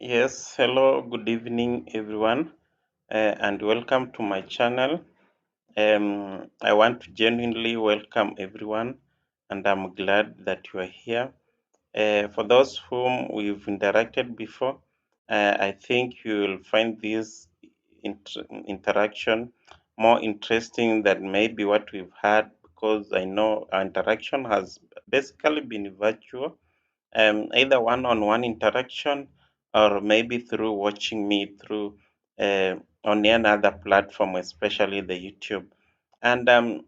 Yes, hello, good evening, everyone, and welcome to my channel. I want to genuinely welcome everyone, and I'm glad that you are here. For those whom we've interacted before, I think you will find this interaction more interesting than maybe what we've had because I know our interaction has basically been virtual, either one-on-one interaction or maybe through watching me through on another platform, especially the YouTube. And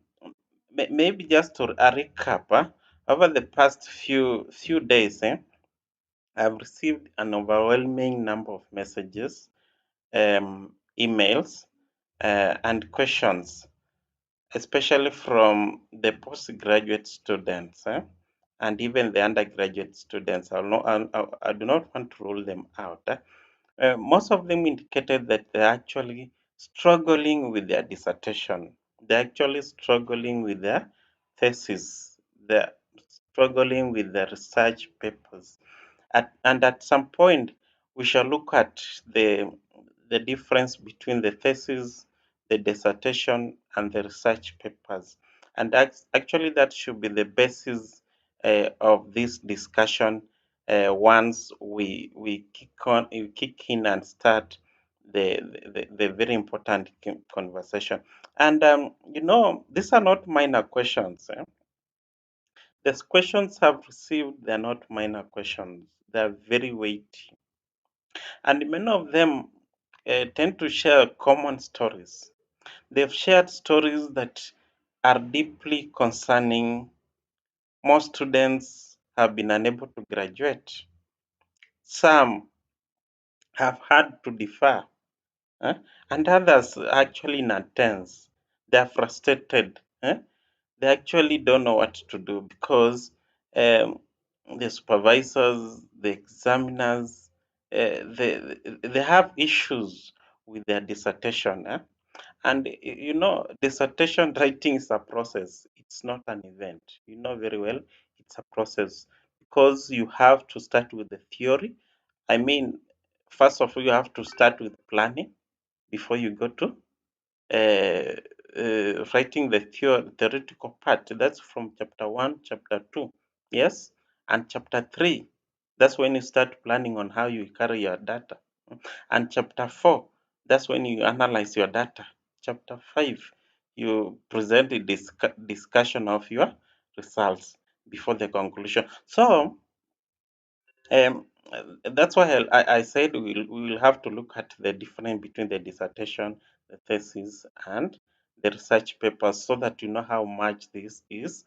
maybe just to a recap, over the past few days, I've received an overwhelming number of messages, emails, and questions, especially from the postgraduate students, and even the undergraduate students. I do not want to rule them out. Most of them indicated that they're actually struggling with their dissertation. They're actually struggling with their thesis. They're struggling with their research papers. And at some point, we shall look at the difference between the thesis, the dissertation, and the research papers. And actually, that should be the basis of this discussion once we kick in and start the very important conversation. And these are not minor questions. The questions I've received, they're not minor questions. They're very weighty. And many of them tend to share common stories. They've shared stories that are deeply concerning. Most students have been unable to graduate. Some have had to defer, eh, and others are actually in a tense. They're frustrated. They actually don't know what to do because um, the supervisors, the examiners, they have issues with their dissertation. And dissertation writing is a process. It's not an event. You know very well it's a process because you have to start with the theory. I mean, first of all, you have to start with planning before you go to uh, writing the theoretical part. That's from chapter 1, chapter 2. Yes. And chapter 3, that's when you start planning on how you carry your data. And chapter 4, that's when you analyze your data. Chapter 5, you present a discussion of your results before the conclusion. So, that's why I said we will have to look at the difference between the dissertation, the thesis, and the research papers so that you know how much this is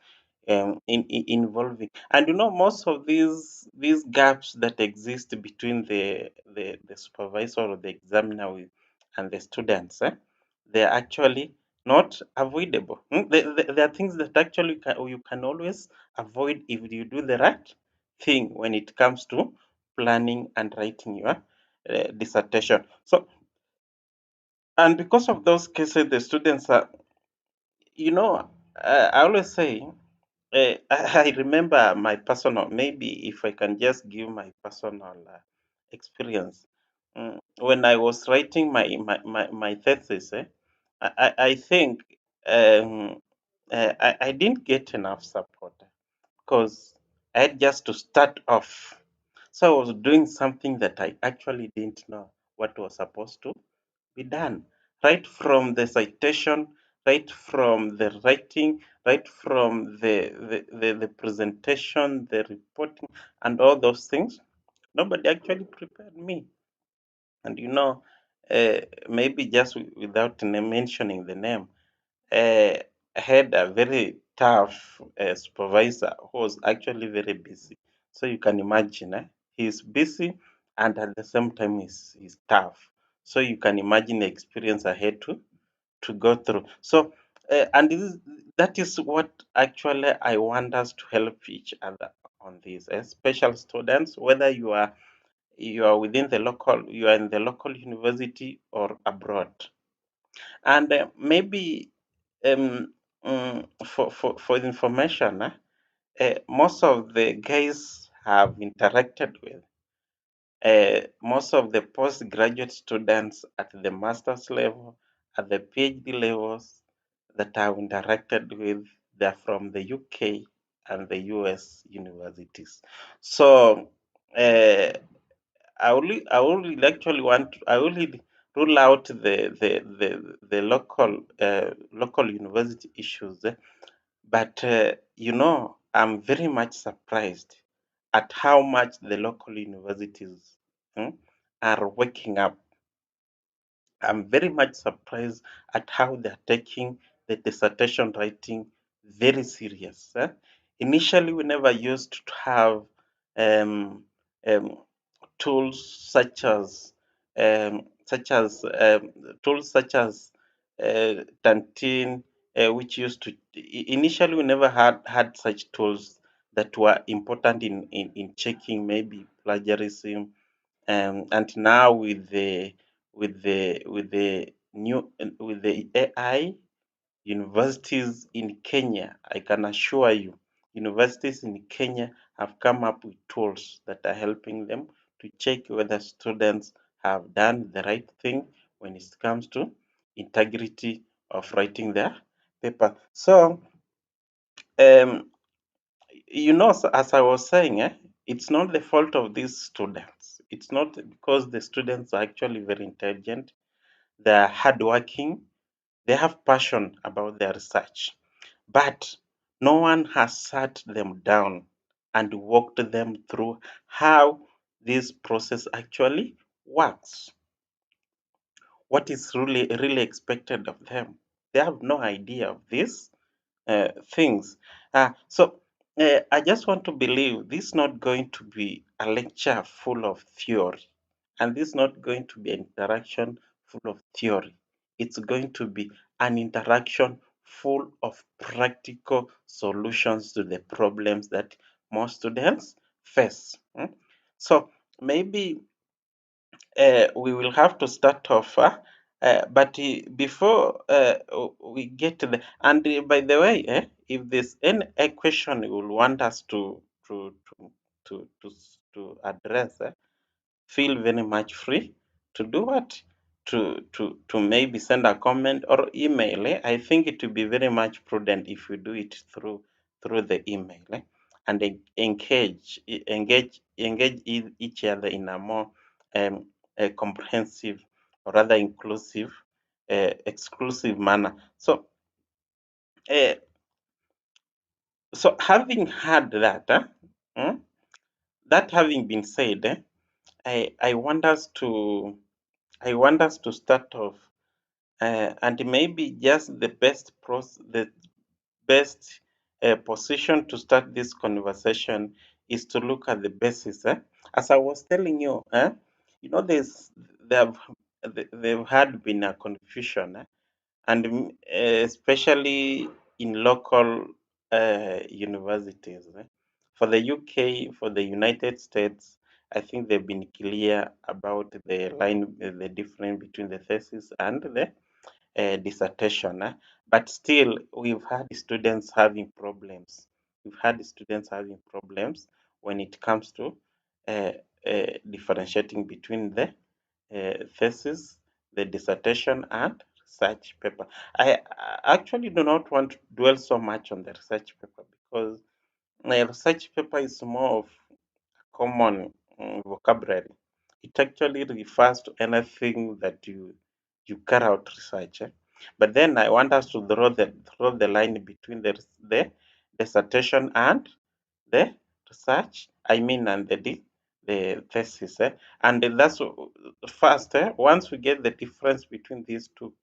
involving. And most of these gaps that exist between the supervisor or the examiner and the students, they're actually not avoidable. There are things that actually you can always avoid if you do the right thing when it comes to planning and writing your dissertation. So, and because of those cases, the students are, I always say, I remember my personal, maybe if I can just give my personal experience. When I was writing my thesis, I think I didn't get enough support because I had just to start off. So I was doing something that I actually didn't know what was supposed to be done. Right from the citation, right from the writing, right from the presentation, the reporting, and all those things. Nobody actually prepared me. And maybe just without mentioning the name, uh, had a very tough supervisor who was actually very busy. So you can imagine, he's busy and at the same time he's tough. So you can imagine the experience I had to go through. So, and that is what actually I want us to help each other on this, special students, whether you are within the local, you are in the local university or abroad. And maybe for information, most of the guys have interacted with. most of the postgraduate students at the master's level, at the PhD levels that I've interacted with, they're from the UK and the US universities. So uh, I will actually I will rule out the local university issues, but I'm very much surprised at how much the local universities hmm, are waking up. I'm very much surprised at how they're taking the dissertation writing very serious. Initially, we never used to have um, um, tools tools such as Tantin, which used to initially we never had such tools that were important in checking maybe plagiarism, and now with the AI universities in Kenya, I can assure you, universities in Kenya have come up with tools that are helping them to check whether students have done the right thing when it comes to integrity of writing their paper. So, um, as I was saying, it's not the fault of these students. It's not because the students are actually very intelligent, they are hardworking, they have passion about their research, but no one has sat them down and walked them through how this process actually works. What is really expected of them? They have no idea of these things. I just want to believe this is not going to be a lecture full of theory, and this is not going to be an interaction full of theory. It's going to be an interaction full of practical solutions to the problems that most students face. So maybe we will have to start off. But before we get to the, and by the way, if there's any question you will want us to address, feel very much free to do what to maybe send a comment or email. I think it would be very much prudent if we do it through the email, and engage each other in a more um, a comprehensive or rather inclusive, exclusive manner. Uh, so having had that, mm, that having been said, I want us to start off, and maybe just the best position to start this conversation is to look at the basis. As I was telling you, there have there had been a confusion, and especially in local universities. For the UK, for the United States, I think they've been clear about the difference between the thesis and the dissertation. But still, we've had students having problems. We've had students having problems when it comes to uh, differentiating between the thesis, the dissertation, and research paper. I actually do not want to dwell so much on the research paper because research paper is more of common vocabulary. It actually refers to anything that you carry out research. But then I want us to draw the line between the dissertation and the research. I mean, and the thesis. And that's first. Once we get the difference between these two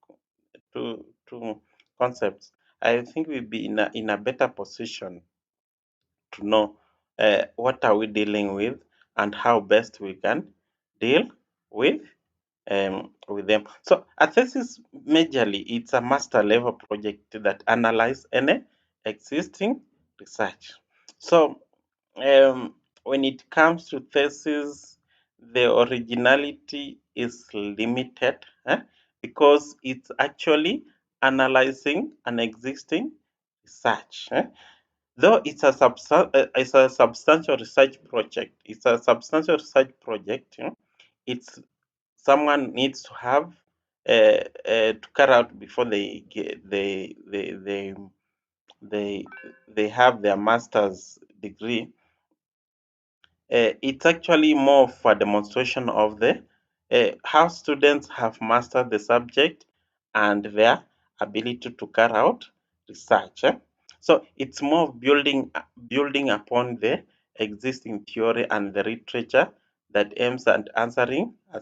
concepts, I think we'll be in a better position to know what are we dealing with and how best we can deal with with them. So a thesis majorly it's a master level project that analyze any existing research. So when it comes to thesis, the originality is limited, because it's actually analyzing an existing research. Though it's a substantial research project. It's a substantial research project. It's someone needs to have to carry out before they they have their master's degree. It's actually more for demonstration of the how students have mastered the subject and their ability to carry out research. So it's more of building upon the existing theory and the literature that aims at answering a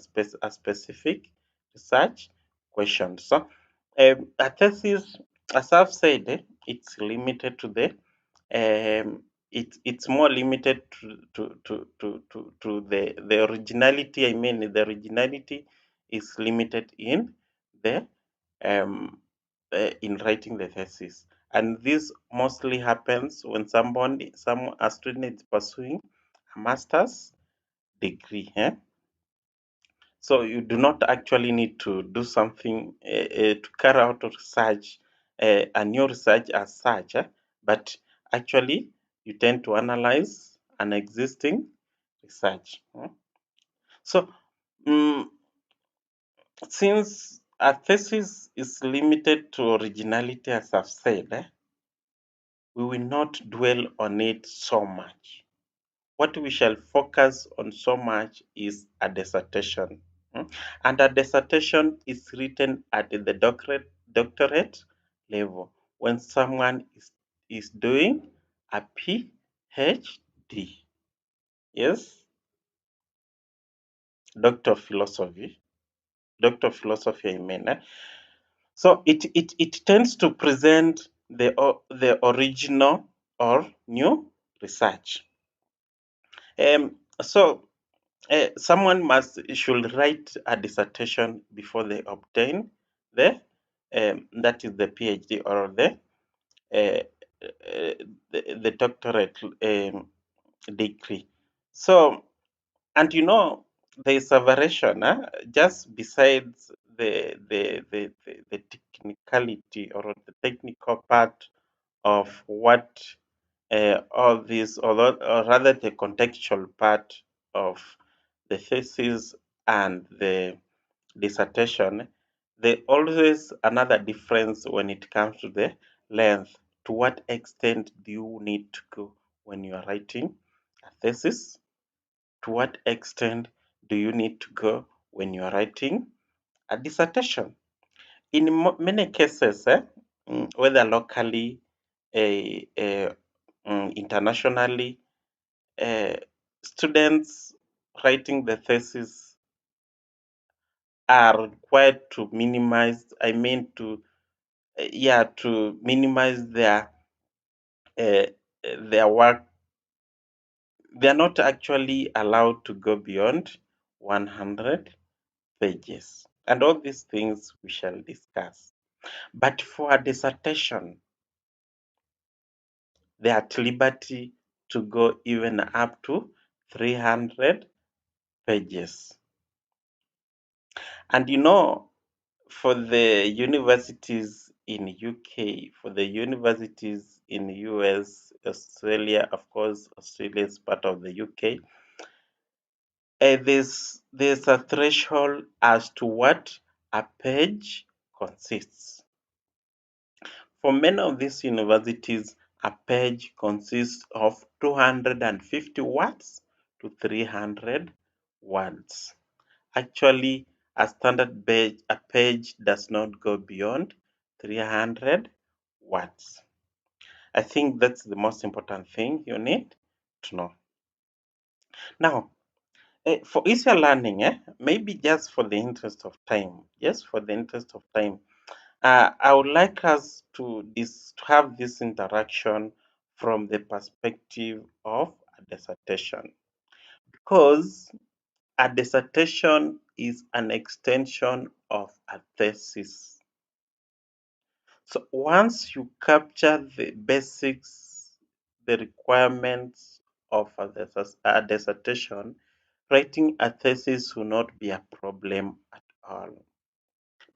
specific research question. So a thesis, as I've said, it's limited to the it's more limited to the originality. I mean, the originality is limited in the in writing the thesis, and this mostly happens when a student is pursuing a master's degree. So you do not actually need to do something to carry out research, a new research as such, but actually you tend to analyze an existing research. So mm, since a thesis is limited to originality, as I've said, we will not dwell on it so much. What we shall focus on so much is a dissertation. And a dissertation is written at the doctorate level when someone is doing a PhD. Yes, Doctor of Philosophy. Doctor of Philosophy, I mean. So it tends to present the original or new research. So someone should write a dissertation before they obtain the that is the PhD or uh, the doctorate degree. So, and there is a variation just besides the technicality or the technical part of what all this, or rather the contextual part of the thesis and the dissertation, there always another difference when it comes to the length. To what extent do you need to go when you are writing a thesis? To what extent do you need to go when you are writing a dissertation? In many cases, whether locally, internationally, uh, students writing the thesis are required to minimize, I mean, to minimize uh, their work. They are not actually allowed to go beyond 100 pages. And all these things we shall discuss. But for a dissertation, they are at liberty to go even up to 300 pages. And for the universities in UK, for the universities in US, Australia, of course, Australia is part of the UK. There's a threshold as to what a page consists. For many of these universities, a page consists of 250 words to 300 words. Actually, a page does not go beyond 300 words. I think that's the most important thing you need to know. Now, for easier learning, maybe just for the interest of time, yes, for the interest of time, I would like us to have this interaction from the perspective of a dissertation, because a dissertation is an extension of a thesis. So once you capture the basics, the requirements of a dissertation, writing a thesis will not be a problem at all,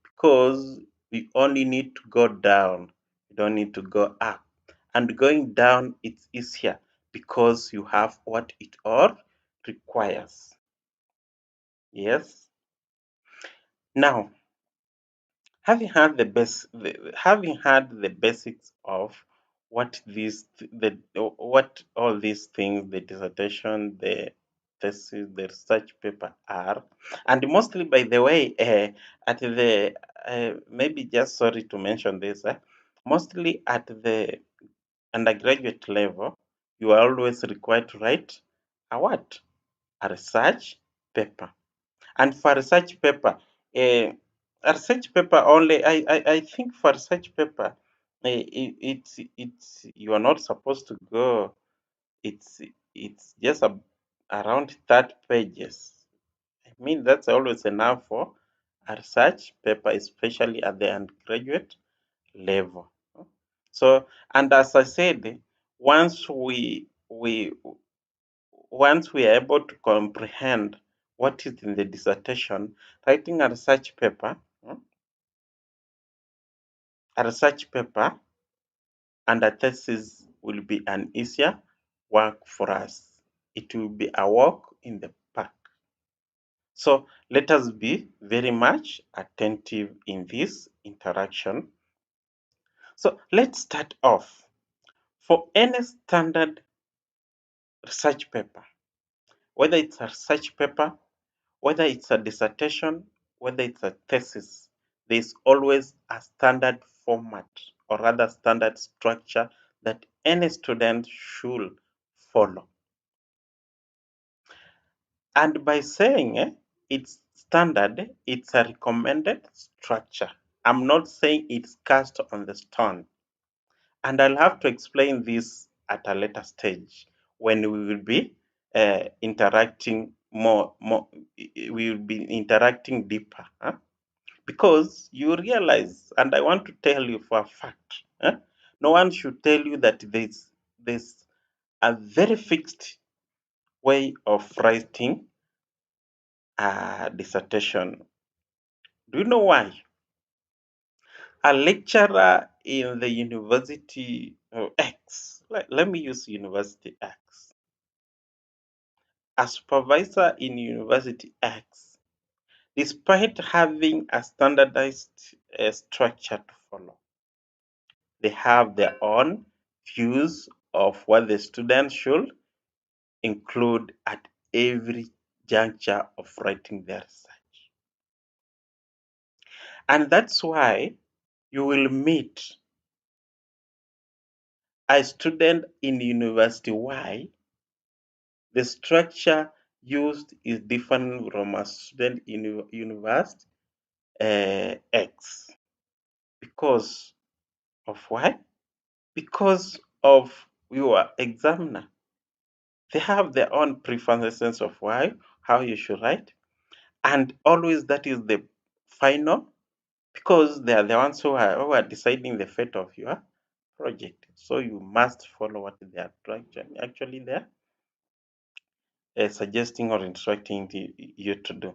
because we only need to go down, we don't need to go up. and going down it's easier because you have what it all requires. Yes. Now, having had the basics of what what all these things, the dissertation, the thesis, the research paper are, and mostly, by the way, at the maybe just sorry to mention this, mostly at the undergraduate level, you are always required to write a what? A research paper. And for uh, a research paper only, I think for research paper, it's you are not supposed to go. It's it's just around 30 pages. I mean, that's always enough for a research paper, especially at the undergraduate level. So, and as I said, once we are able to comprehend what is in the dissertation, writing a research paper and a thesis will be an easier work for us. It will be a walk in the park. So let us be very much attentive in this interaction. So let's start off. For any standard research paper, whether it's a research paper, whether it's a dissertation, whether it's a thesis, there's always a standard format or rather standard structure that any student should follow. And by saying it's standard, it's a recommended structure. I'm not saying it's cast on the stone. And I'll have to explain this at a later stage when we will be interacting more. We will be interacting deeper. Because you realize, and I want to tell you for a fact, no one should tell you that there's a very fixed way of writing a dissertation. Do you know why? A lecturer in the university X, let me use university X, a supervisor in university X, despite having a standardized structure to follow, they have their own views of what the students should include at every juncture of writing their research. And that's why you will meet a student in university Y. The structure used is different from a student in university X. Because of why? Because of your examiner. They have their own preferences of why, how you should write. And always that is the final, because they are the ones who are deciding the fate of your project. So you must follow what they are actually there suggesting or instructing you to do.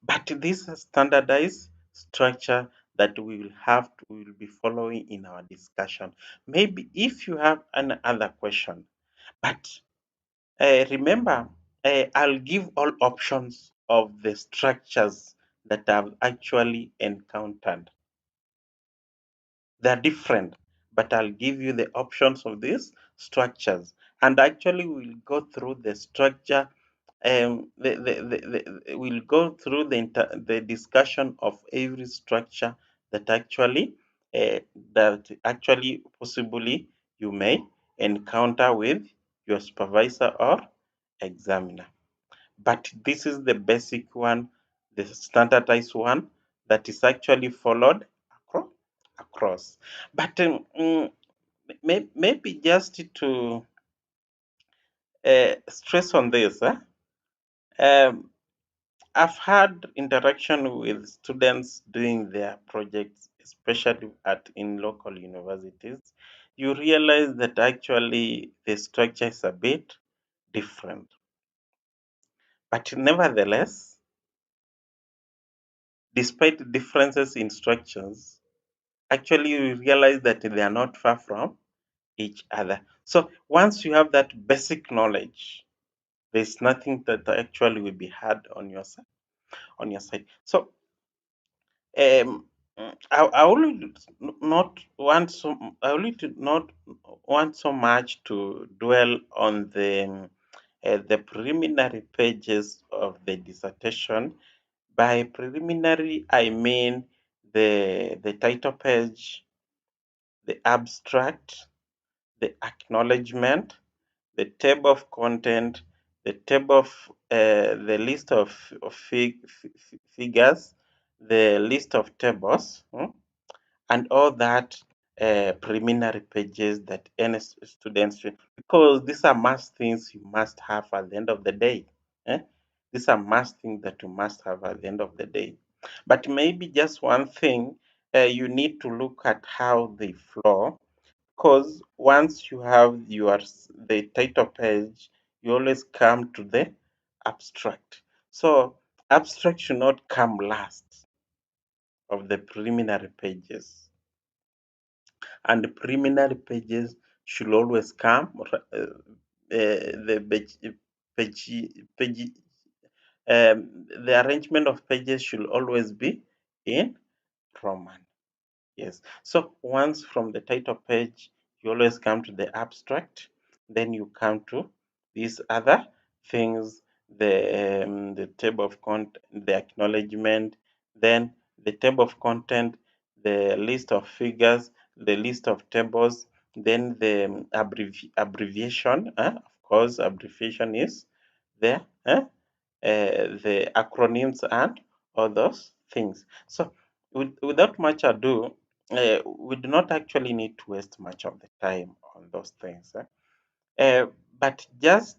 But this standardized structure that we will be following in our discussion. Maybe if you have any other question, but remember, I'll give all options of the structures that I've actually encountered. They're different, but I'll give you the options of these structures. And actually, we'll go through the structure. We'll go through the discussion of every structure that actually possibly you may encounter with your supervisor or examiner. But this is the basic one, the standardized one that is actually followed across. But maybe just to stress on this, um, I've had interaction with students doing their projects, especially in local universities. You realize that actually the structure is a bit different. But nevertheless, despite differences in structures, actually you realize that they are not far from each other. So once you have that basic knowledge, there's nothing that actually will be hard on your side. So I only not want so I only to not want so much to dwell on the preliminary pages of the dissertation. By preliminary, I mean the title page, the abstract, the acknowledgement, the table of content, the table of the list of figures, the list of tables, and all that preliminary pages that any student should, because these are must things you must have at the end of the day. eh? These are must things that you must have at the end of the day. But maybe just one thing, you need to look at how they flow, because once you have the title page, you always come to the abstract. So abstract should not come last of the preliminary pages, and the preliminary pages should always come. The page, the arrangement of pages should always be in Roman. Yes. So once from the title page, you always come to the abstract, then you come to these other things, the table of content, the acknowledgement, then the table of content, the list of figures, the list of tables, then the abbreviation. Of course, abbreviation is there. The acronyms and all those things. So without much ado, we do not actually need to waste much of the time on those things. But just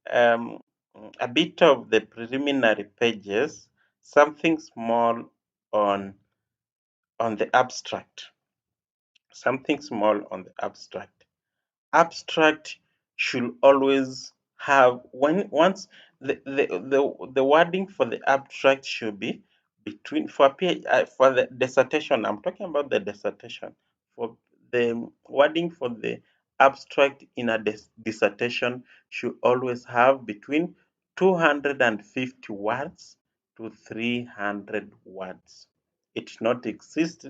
a bit of the preliminary pages, something small on the abstract, something small on the abstract. Abstract should always have, when once the wording for the abstract should be between, for the dissertation. I'm talking about the dissertation. For the wording for the abstract in a dissertation should always have between 250 words to 300 words. It should not exist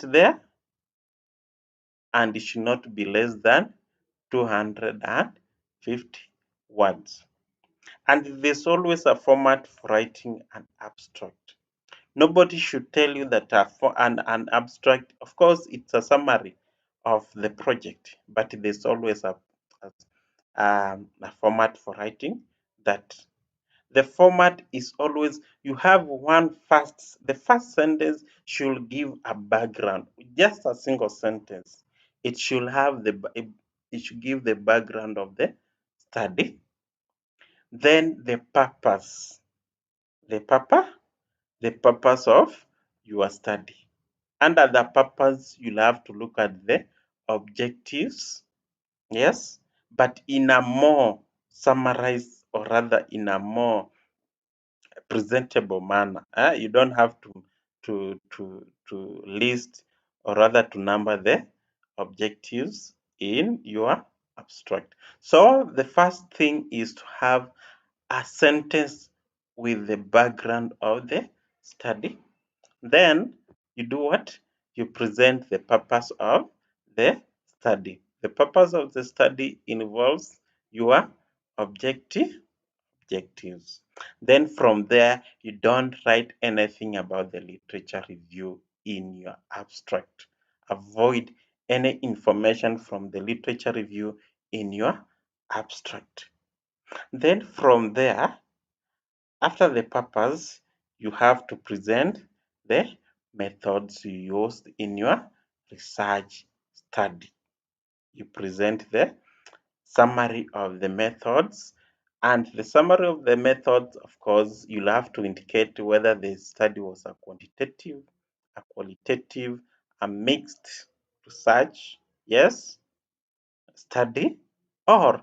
there, and it should not be less than 250 words. And there's always a format for writing an abstract. Nobody should tell you that an abstract, of course, it's a summary of the project, but there's always a format for writing that. The format is always, you have the first sentence should give a background, just a single sentence. It should have it should give the background of the study. Then the purpose, the purpose, the purpose of your study. Under the purpose, you'll have to look at the objectives, yes, but in a more summarized, or rather in a more presentable manner. You don't have to list, or rather to number the objectives in your abstract. So the first thing is to have a sentence with the background of the study. Then you do what? You present the purpose of the study. The purpose of the study involves your objective objectives. Then from there, you don't write anything about the literature review in your abstract. Avoid any information from the literature review in your abstract. Then from there, after the purpose, you have to present the methods you used in your research study. You present the summary of the methods. And the summary of the methods, of course, you'll have to indicate whether the study was a quantitative, a qualitative, a mixed research, yes, study, or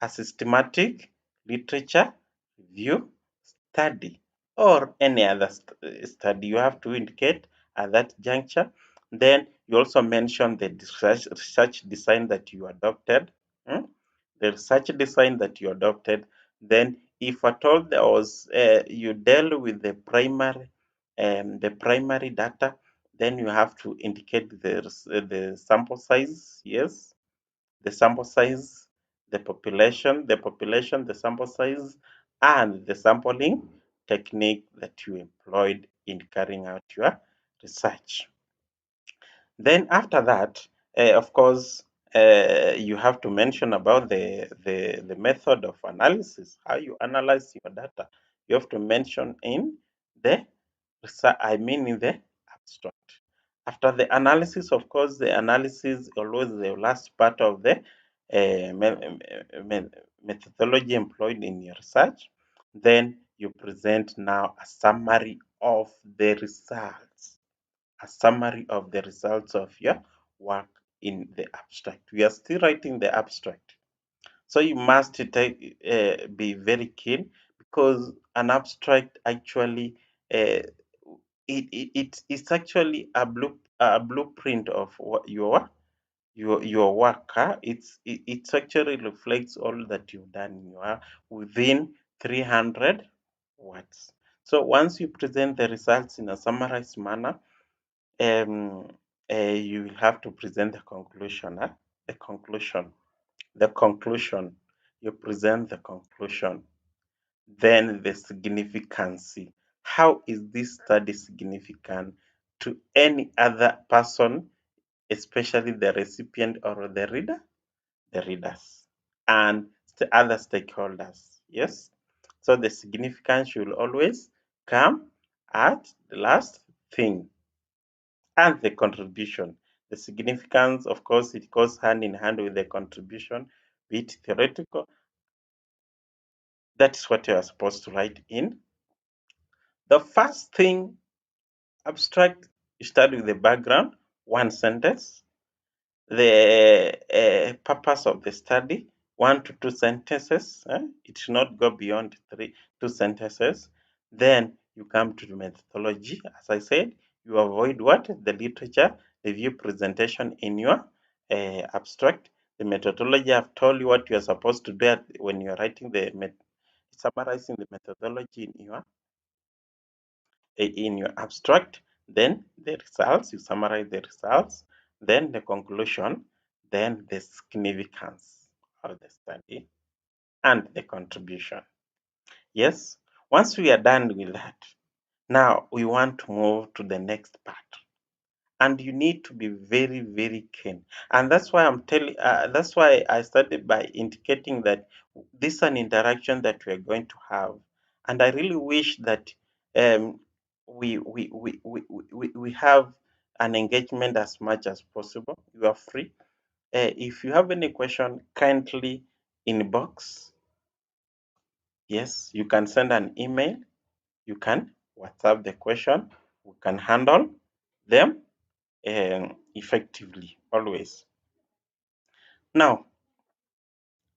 a systematic literature review study, or any other study. You have to indicate at that juncture. Then You also mention the research design that you adopted. hmm, The research design that you adopted. Then, if at all there was you dealt with the primary data, then you have to indicate the sample size. Yes, the sample size, the sample size, and the sampling technique that you employed in carrying out your research. Then after that, of course, you have to mention about the method of analysis, how you analyze your data. You have to mention in the in the abstract. After the analysis, of course, the analysis always the last part of the methodology employed in your research. Then you present now a summary of the results, of your work in the abstract. We are still writing the abstract. So you must be very keen, because an abstract actually it's actually a blueprint of what your work. It actually reflects all that you've done in your within 300 words. So once you present the results in a summarized manner, um, you will have to present the conclusion. The conclusion. The conclusion. You present the conclusion. Then the significance. How is this study significant to any other person, especially the recipient or the reader, the readers, and the other stakeholders? Yes. So the significance should always come at the last thing, and the contribution. The significance, of course, it goes hand in hand with the contribution, be it theoretical. That is what you are supposed to write in. The first thing, abstract, you start with the background, one sentence. The purpose of the study, 1 to 2 sentences. It should not go beyond 2 sentences. Then you come to the methodology. As I said, you avoid what? The literature review presentation in your abstract. The methodology, I've told you what you are supposed to do when you are writing summarizing the methodology in your abstract. Then the results, you summarize the results. Then the conclusion. Then the significance of the study and the contribution. Yes, once we are done with that, now we want to move to the next part. And you need to be very, very keen. And that's why that's why I started by indicating that this is an interaction that we are going to have. And I really wish that um, we have an engagement as much as possible. You are free. If you have any question, kindly inbox. Yes, you can send an email. You can WhatsApp the question. We can handle them effectively always. Now,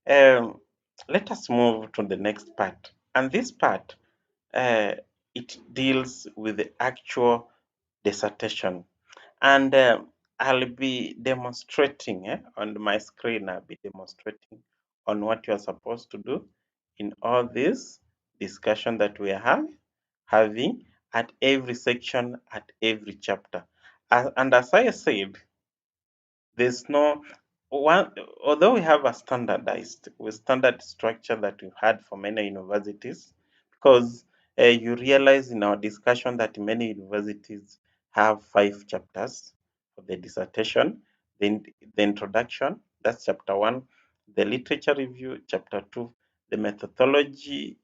um, let us move to the next part. And this part, uh, it deals with the actual dissertation. And I'll be demonstrating on my screen. I'll be demonstrating on what you're supposed to do in all this discussion that we are having at every section, at every chapter. And as I said, there's no one, although we have a standard structure that we've had for many universities, because you realize in our discussion that many universities have 5 chapters for the dissertation. Then the introduction, that's chapter 1, the literature review, chapter 2, the methodology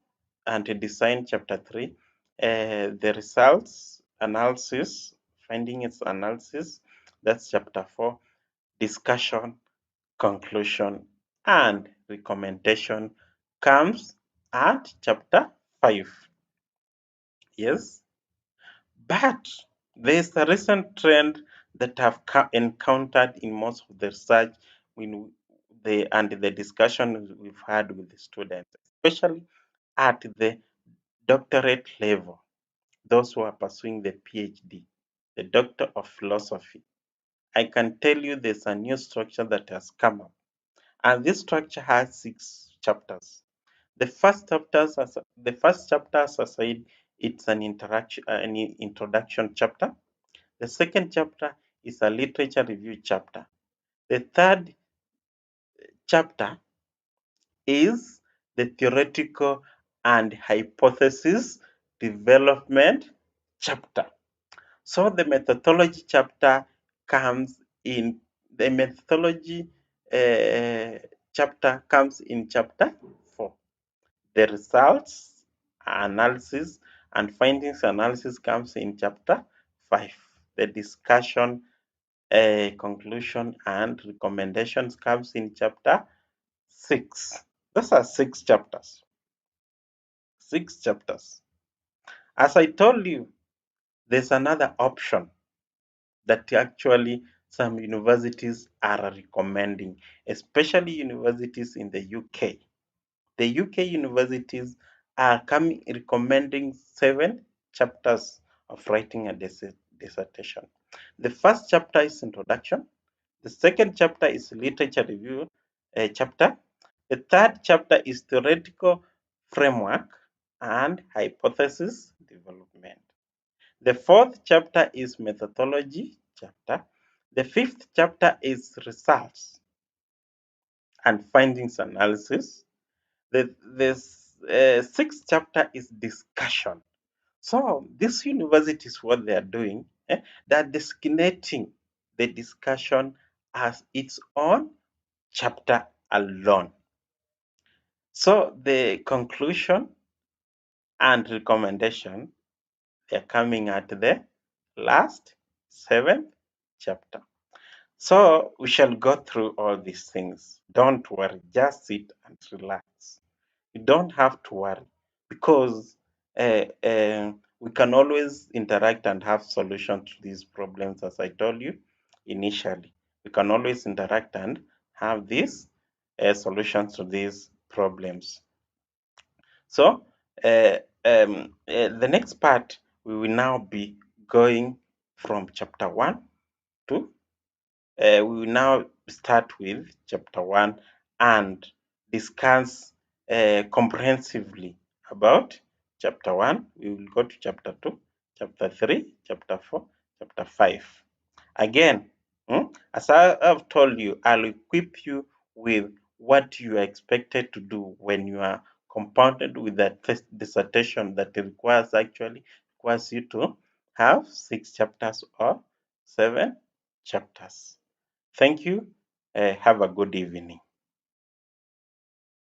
and the design, chapter 3, the results analysis, finding its analysis, that's chapter 4, discussion, conclusion, and recommendation comes at chapter 5. Yes, but there's a recent trend that I've encountered in most of the research when the discussion we've had with the students, especially at the doctorate level, those who are pursuing the PhD, the Doctor of Philosophy. I can tell you there's a new structure that has come up. And this structure has 6 chapters. The first chapter, as I said, it's an introduction chapter. The second chapter is a literature review chapter. The third chapter is the theoretical and hypothesis development chapter. So the methodology chapter comes in the methodology chapter comes in chapter 4. The results analysis and findings analysis comes in chapter 5. The discussion, conclusion, and recommendations comes in chapter 6. Those are 6 chapters. 6 chapters. As I told you, there's another option that actually some universities are recommending, especially universities in the UK. The UK universities are recommending 7 chapters of writing a dissertation. The first chapter is introduction. The second chapter is literature review chapter. The third chapter is theoretical framework and hypothesis development. The fourth chapter is methodology chapter. The fifth chapter is results and findings analysis. The sixth chapter is discussion. So these universities, what they are doing, they are designating the discussion as its own chapter alone. So the conclusion and recommendation, they are coming at the last 7th chapter. So we shall go through all these things. Don't worry, just sit and relax. You don't have to worry because we can always interact and have solutions to these problems, as I told you initially. We can always interact and have these solutions to these problems. So, the next part, we will now be going from chapter 1 to we will now start with chapter 1 and discuss comprehensively about chapter 1. We will go to chapter 2, chapter 3, chapter 4, chapter 5. Again, as I have told you, I'll equip you with what you are expected to do when you are compounded with a dissertation that requires you to have 6 chapters or 7 chapters. Thank you. Have a good evening.